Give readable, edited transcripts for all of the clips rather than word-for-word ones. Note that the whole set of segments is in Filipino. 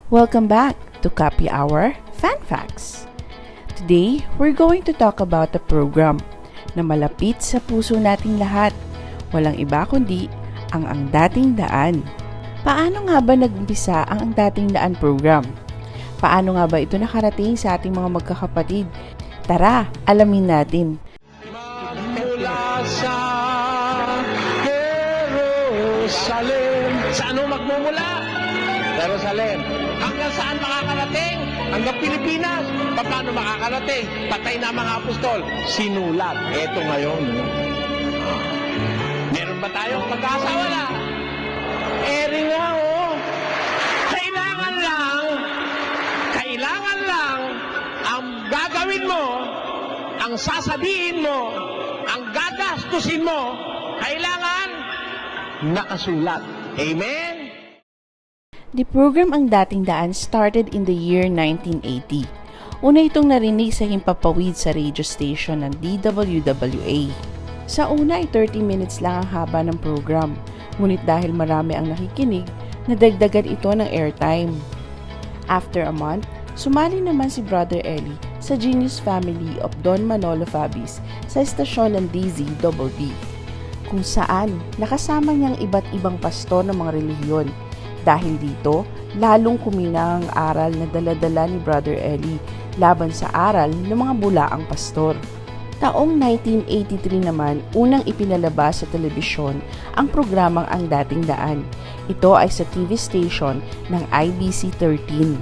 Welcome back to Copy Hour Fan Facts. Today, we're going to talk about a program na malapit sa puso nating lahat. Walang iba kundi ang Dating Daan. Paano nga ba nag-umpisa ang Dating Daan program? Paano nga ba ito nakarating sa ating mga magkakapatid? Tara, alamin natin. Magmula sa Jerusalem. Saan magmumula? Jerusalem. Hanggang saan makakarating? Hanggang Pilipinas. Paano makakarating? Patay na mga apostol. Sinulat. Eto ngayon. Meron ba tayong pag-asa? Wala. Eri nga Kailangan lang ang gagawin mo, ang sasabihin mo, ang gagastusin mo, kailangan nakasulat. Amen? The program Ang Dating Daan started in the year 1980. Una itong narinig sa himpapawid sa radio station ng DWWA. Sa una ay 30 minutes lang ang haba ng program, ngunit dahil marami ang nakikinig, nadagdagan ito ng airtime. After a month, sumali naman si Brother Eli sa Genius Family of Don Manolo Fabis sa estasyon ng DZBB, kung saan nakasama niyang iba't ibang pastor ng mga relihiyon. Dahil dito, lalong kumina ang aral na dala-dala ni Brother Eli laban sa aral ng mga bulaang pastor. Taong 1983 naman, unang ipinalabas sa telebisyon ang programang Ang Dating Daan. Ito ay sa TV station ng IBC 13.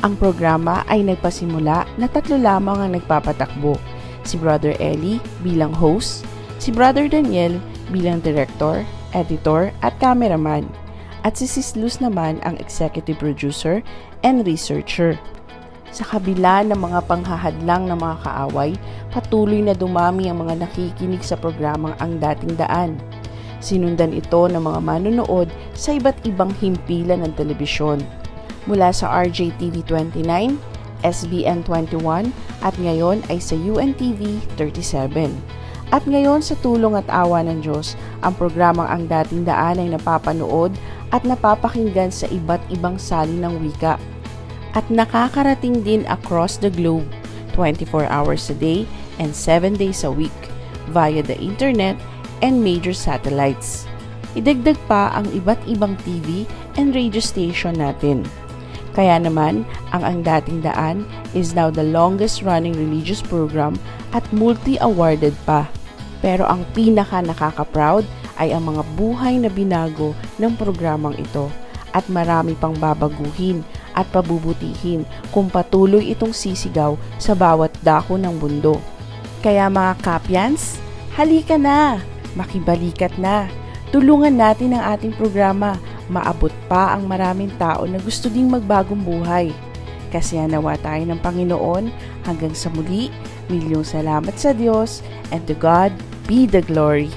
Ang programa ay nagpasimula na 3 lamang ang nagpapatakbo. Si Brother Eli bilang host, si Brother Daniel bilang director, editor at cameraman, at si Sis Luz naman ang executive producer and researcher. Sa kabila ng mga panghahadlang ng mga kaaway, patuloy na dumami ang mga nakikinig sa programang Ang Dating Daan. Sinundan ito ng mga manonood sa iba't ibang himpilan ng telebisyon, mula sa RJTV 29, SBN 21 at ngayon ay sa UNTV 37. At ngayon sa tulong at awa ng Diyos, ang programang Ang Dating Daan ay napapanood at napapakinggan sa iba't ibang salin ng wika at nakakarating din across the globe 24 hours a day and 7 days a week via the internet and major satellites. Idagdag pa ang iba't ibang TV and radio station natin. Kaya naman, ang Dating Daan is now the longest running religious program at multi-awarded pa. Pero ang pinaka nakaka-proud ay ang mga buhay na binago ng programang ito at marami pang babaguhin at pabubutihin kung patuloy itong sisigaw sa bawat dako ng mundo. Kaya mga Kapians, halika na! Makibalikat na! Tulungan natin ang ating programa, maabot pa ang maraming tao na gusto ding magbagong buhay. Kasiyanawa tayo ng Panginoon. Hanggang sa muli, milyong salamat sa Diyos, and to God be the glory.